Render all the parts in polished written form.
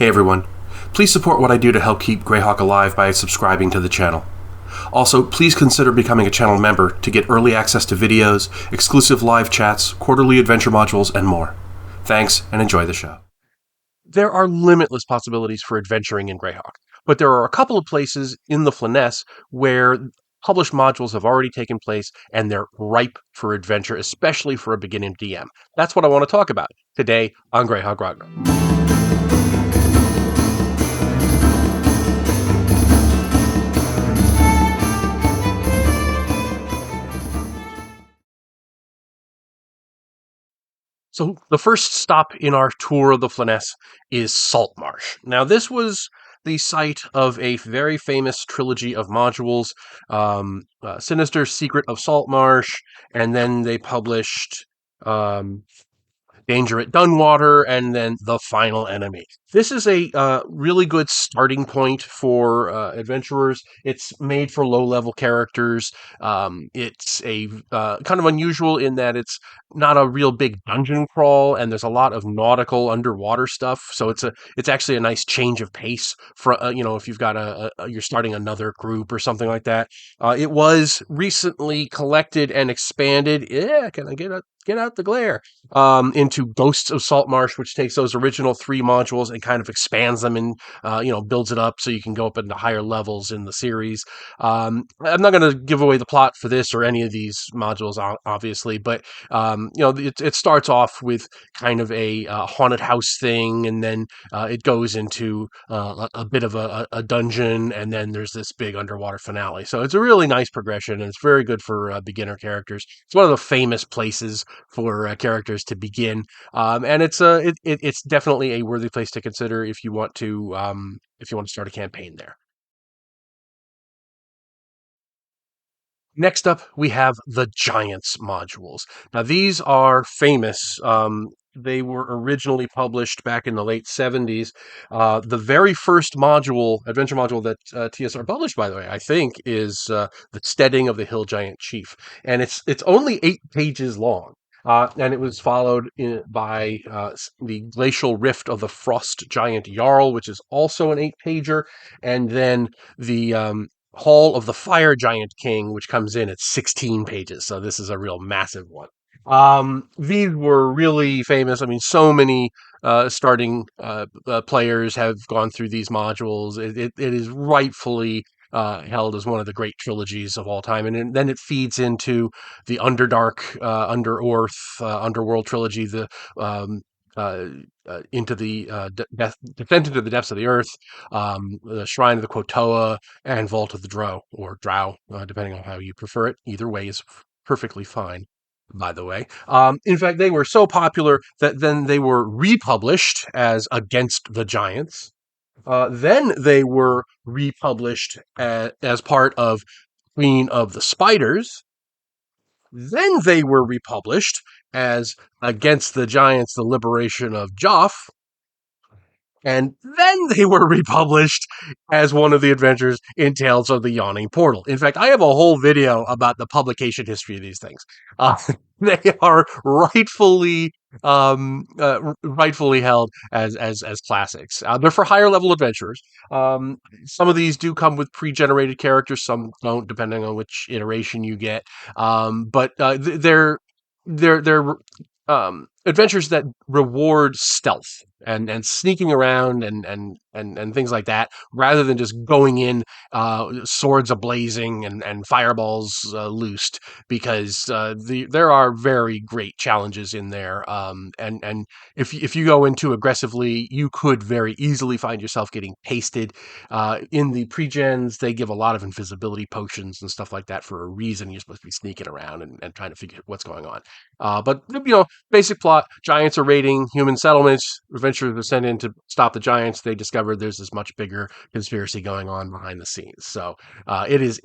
Hey everyone. Please support what I do to help keep Greyhawk alive by subscribing to the channel. Also, please consider becoming a channel member to get early access to videos, exclusive live chats, quarterly adventure modules, and more. Thanks, and enjoy the show. There are limitless possibilities for adventuring in Greyhawk, but there are a couple of places in the Flyness where published modules have already taken place and they're ripe for adventure, especially for a beginning DM. That's what I want to talk about today on Greyhawk Ragnarok. So the first stop in our tour of the Flyness is Saltmarsh. Now, this was the site of a very famous trilogy of modules, Sinister Secret of Saltmarsh, and then they published um, Danger at Dunwater, and then The Final Enemy. This is a really good starting point for adventurers. It's made for low-level characters. It's a kind of unusual in that it's not a real big dungeon crawl, and there's a lot of nautical underwater stuff. So it's actually a nice change of pace for if you've got you're starting another group or something like that. It was recently collected and expanded. Yeah, can I get out the glare? Into Ghosts of Saltmarsh, which takes those original 3 modules and kind of expands them and builds it up so you can go up into higher levels in the series. I'm not going to give away the plot for this or any of these modules, obviously, but it starts off with kind of a haunted house thing, and then it goes into a bit of a dungeon, and then there's this big underwater finale. So it's a really nice progression, and it's very good for beginner characters. It's one of the famous places for characters to begin, and it's definitely a worthy place to consider if you want to start a campaign there. Next up, we have the Giants modules. Now, these are famous. They were originally published back in the late 70s. The very first adventure module that TSR published, by the way, I think, is The Steading of the Hill Giant Chief. And it's only 8 pages long. And it was followed by the Glacial Rift of the Frost Giant Jarl, which is also an 8-pager. And then the Hall of the Fire Giant King, which comes in at 16 pages. So this is a real massive one. These were really famous. I mean, so many starting players have gone through these modules. It is rightfully held as one of the great trilogies of all time, and then it feeds into the Underdark, Underworld trilogy, the uh, into the Descent into the Depths of the Earth, the Shrine of the Quotoa, and Vault of the Drow, depending on how you prefer it. Either way is perfectly fine, by the way. In fact, they were so popular that then they were republished as Against the Giants. Then they were republished as part of Queen of the Spiders. Then they were republished as Against the Giants, the Liberation of Joff. And then they were republished as one of the adventures in Tales of the Yawning Portal. In fact, I have a whole video about the publication history of these things. They are rightfully held as classics. They're for higher level adventurers. Some of these do come with pre-generated characters, some don't, depending on which iteration you get. But they're adventures that reward stealth and sneaking around and things like that, rather than just going in swords ablazing and fireballs loosed, because there are very great challenges in there. And if you go in too aggressively, you could very easily find yourself getting pasted. In the pre-gens, they give a lot of invisibility potions and stuff like that for a reason. You're supposed to be sneaking around and trying to figure out what's going on. But basic plot: giants are raiding human settlements. Adventurers are sent in to stop the giants. They discover there's this much bigger conspiracy going on behind the scenes. So it is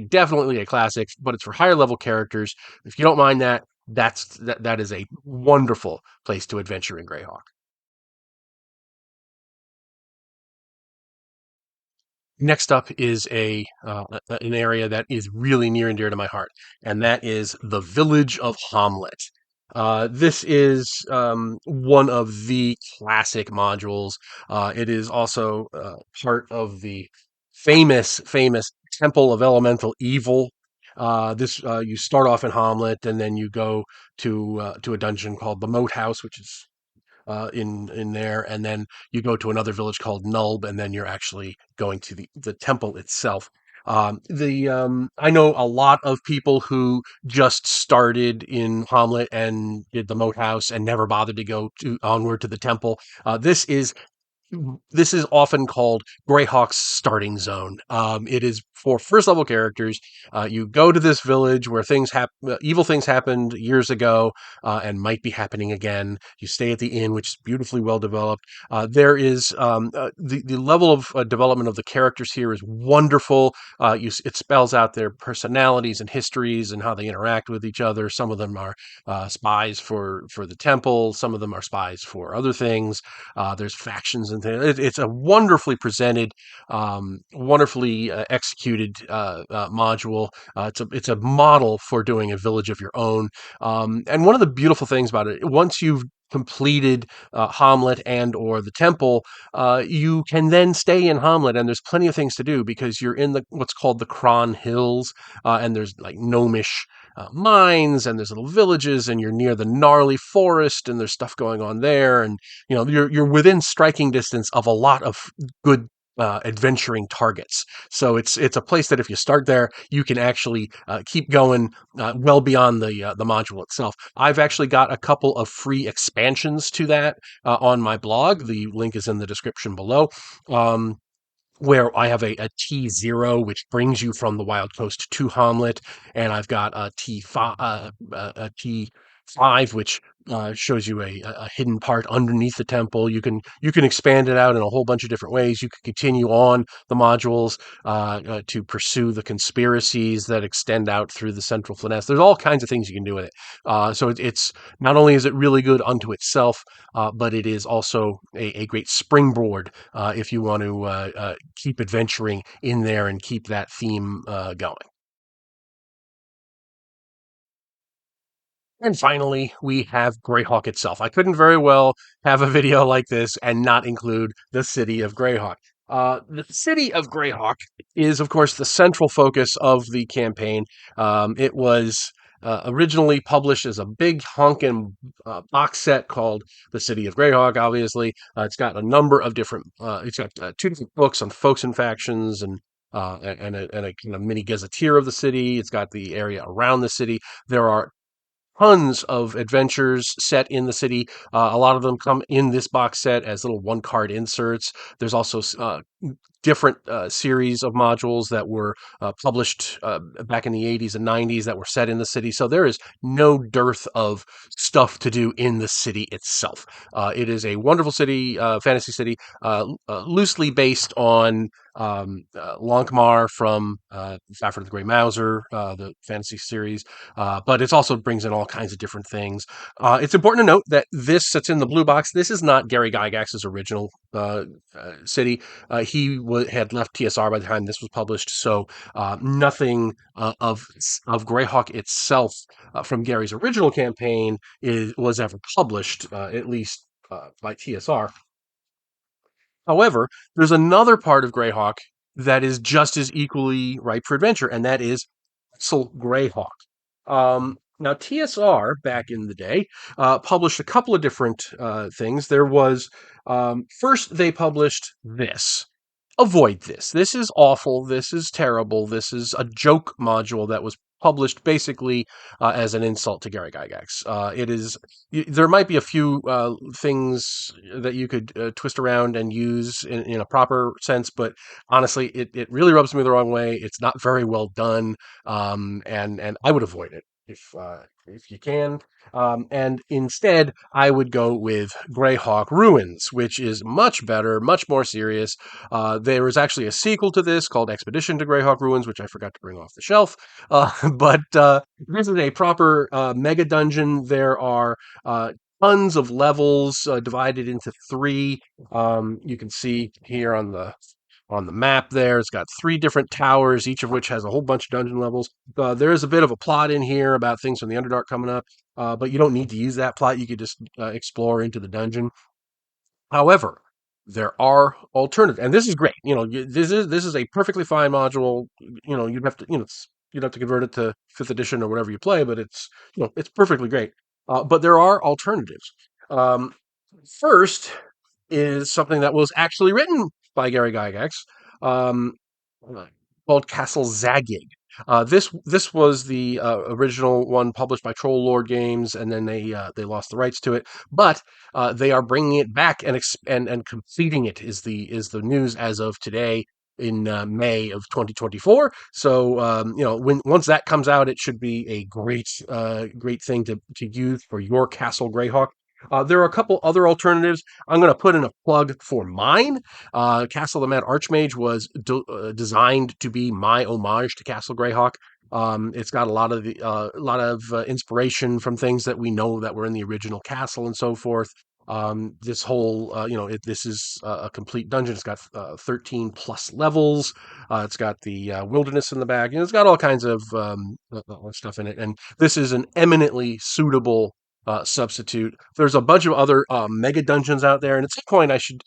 definitely a classic, but it's for higher level characters. If you don't mind that, that is a wonderful place to adventure in Greyhawk. Next up is an area that is really near and dear to my heart, and that is the village of Hommlet. This is one of the classic modules. It is also part of the famous Temple of Elemental Evil. This You start off in Hommlet, and then you go to a dungeon called the Moat House, which is in there, and then you go to another village called Nulb, and then you're actually going to the temple itself. The I know a lot of people who just started in Hamlet and did the Moat House and never bothered to go to onward to the temple. This is often called Greyhawk's starting zone. It is for first level characters. You go to this village where evil things happened years ago, and might be happening again. You stay at the inn, which is beautifully well developed. There is the level of development of the characters here is wonderful. It spells out their personalities and histories and how they interact with each other. Some of them are spies for the temple. Some of them are spies for other things. There's factions and things. It's a wonderfully presented, wonderfully executed module. It's a model for doing a village of your own. And one of the beautiful things about it, once you've completed Hamlet and or the temple, you can then stay in Hamlet, and there's plenty of things to do because you're in the what's called the Cron Hills, and there's like gnomish mines, and there's little villages, and you're near the gnarly forest, and there's stuff going on there, and you're within striking distance of a lot of good adventuring targets. So it's a place that if you start there, you can actually keep going well beyond the module itself. I've actually got a couple of free expansions to that on my blog. The link is in the description below. Where I have a T0, which brings you from the Wild Coast to Hamlet, and I've got a T5, which shows you a hidden part underneath the temple. You can expand it out in a whole bunch of different ways. You can continue on the modules to pursue the conspiracies that extend out through the central finesse. There's all kinds of things you can do with it. So it's not only is it really good unto itself, but it is also a great springboard if you want to keep adventuring in there and keep that theme going. And finally, we have Greyhawk itself. I couldn't very well have a video like this and not include the city of Greyhawk. The city of Greyhawk is, of course, the central focus of the campaign. It was originally published as a big honkin' box set called The City of Greyhawk, obviously. It's got a number of different, it's got two different books on folks and factions and a kind of mini gazetteer of the city. It's got the area around the city. There are tons of adventures set in the city. A lot of them come in this box set as little one card inserts. There's also different series of modules that were published back in the 80s and 90s that were set in the city. So there is no dearth of stuff to do in the city itself. It is a wonderful city, fantasy city, loosely based on Lonkmar from Fafhrd the Grey Mouser, the fantasy series, but it also brings in all kinds of different things. It's important to note that this that's in the blue box. This is not Gary Gygax's original city. He had left TSR by the time this was published, so nothing of Greyhawk itself from Gary's original campaign was ever published, at least by TSR. However, there's another part of Greyhawk that is just as equally ripe for adventure, and that is Castle Greyhawk. Now, TSR back in the day published a couple of different things. There was first they published this. Avoid this. This is awful. This is terrible. This is a joke module that was published basically as an insult to Gary Gygax. There might be a few things that you could twist around and use in a proper sense, but honestly, it really rubs me the wrong way. It's not very well done, and I would avoid it if you can. And instead, I would go with Greyhawk Ruins, which is much better, much more serious. There is actually a sequel to this called Expedition to Greyhawk Ruins, which I forgot to bring off the shelf. But this is a proper mega dungeon. There are tons of levels divided into three. You can see here on the map there. It's got 3 different towers, each of which has a whole bunch of dungeon levels. There is a bit of a plot in here about things from the Underdark coming up, but you don't need to use that plot. You could just explore into the dungeon. However, there are alternatives, and this is great. This is a perfectly fine module. You'd have to you'd have to convert it to 5th edition or whatever you play, but it's perfectly great. But there are alternatives. Um, First is something that was actually written by Gary Gygax, um, uh, called Castle Zaggig. This was the original one published by Troll Lord Games, and then they lost the rights to it. But they are bringing it back and completing it is the news as of today in May of 2024. So once that comes out, it should be a great thing to use for your Castle Greyhawk. There are a couple other alternatives. I'm going to put in a plug for mine. Castle the Mad Archmage was designed to be my homage to Castle Greyhawk. It's got a lot of inspiration from things that we know that were in the original castle and so forth. This whole, this is a complete dungeon. It's got 13 plus levels. It's got the wilderness in the back. It's got all kinds of stuff in it. And this is an eminently suitable substitute. There's a bunch of other mega dungeons out there, and at some point I should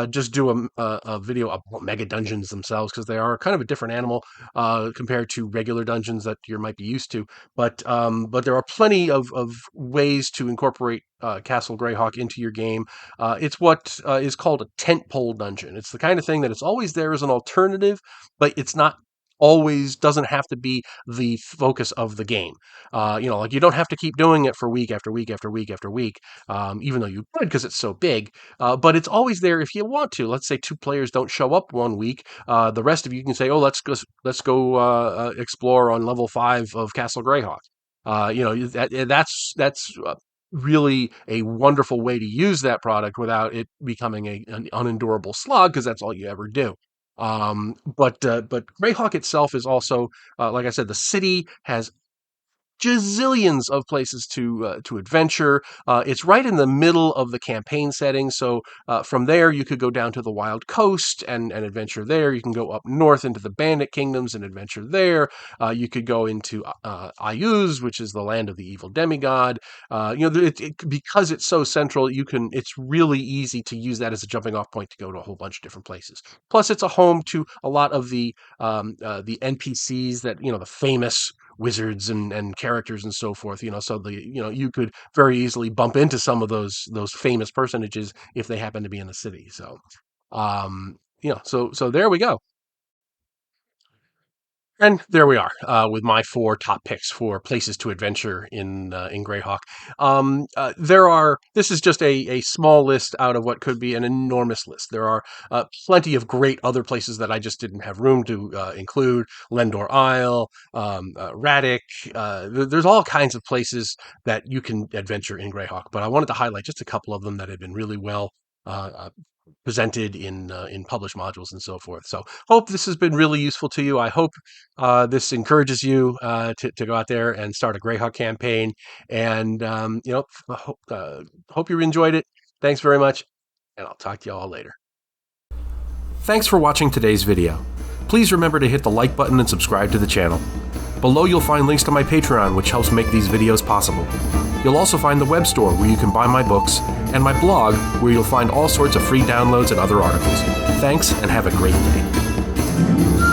just do a video about mega dungeons themselves, because they are kind of a different animal compared to regular dungeons that you might be used to. But there are plenty of ways to incorporate Castle Greyhawk into your game. It's what is called a tentpole dungeon. It's the kind of thing that it's always there as an alternative, but it's not always doesn't have to be the focus of the game. Like you don't have to keep doing it for week after week after week after week, even though you could because it's so big. But it's always there if you want to. Let's say 2 players don't show up one week, the rest of you can say, "Oh, let's go explore on level 5 of Castle Greyhawk." That's really a wonderful way to use that product without it becoming an unendurable slog, because that's all you ever do. But Greyhawk itself is also, like I said, the city has gazillions of places to adventure. It's right in the middle of the campaign setting, so from there you could go down to the Wild Coast and adventure there. You can go up north into the Bandit Kingdoms and adventure there. You could go into Ayuz, which is the land of the evil demigod. Because it's so central, it's really easy to use that as a jumping off point to go to a whole bunch of different places. Plus, it's a home to a lot of the NPCs that the famous wizards and characters and so forth. So you could very easily bump into some of those famous personages if they happen to be in the city. So so there we go. And there we are with my 4 top picks for places to adventure in Greyhawk. This is just a small list out of what could be an enormous list. There are plenty of great other places that I just didn't have room to include. Lendor Isle, Raddick. There's all kinds of places that you can adventure in Greyhawk, but I wanted to highlight just a couple of them that had been really well presented in published modules and so forth. So hope this has been really useful to you. I hope this encourages you to go out there and start a Greyhawk campaign. And hope you enjoyed it. Thanks very much, and I'll talk to you all later. Thanks for watching today's video. Please remember to hit the like button and subscribe to the channel. Below you'll find links to my Patreon, which helps make these videos possible. You'll also find the web store where you can buy my books, and my blog where you'll find all sorts of free downloads and other articles. Thanks, and have a great day.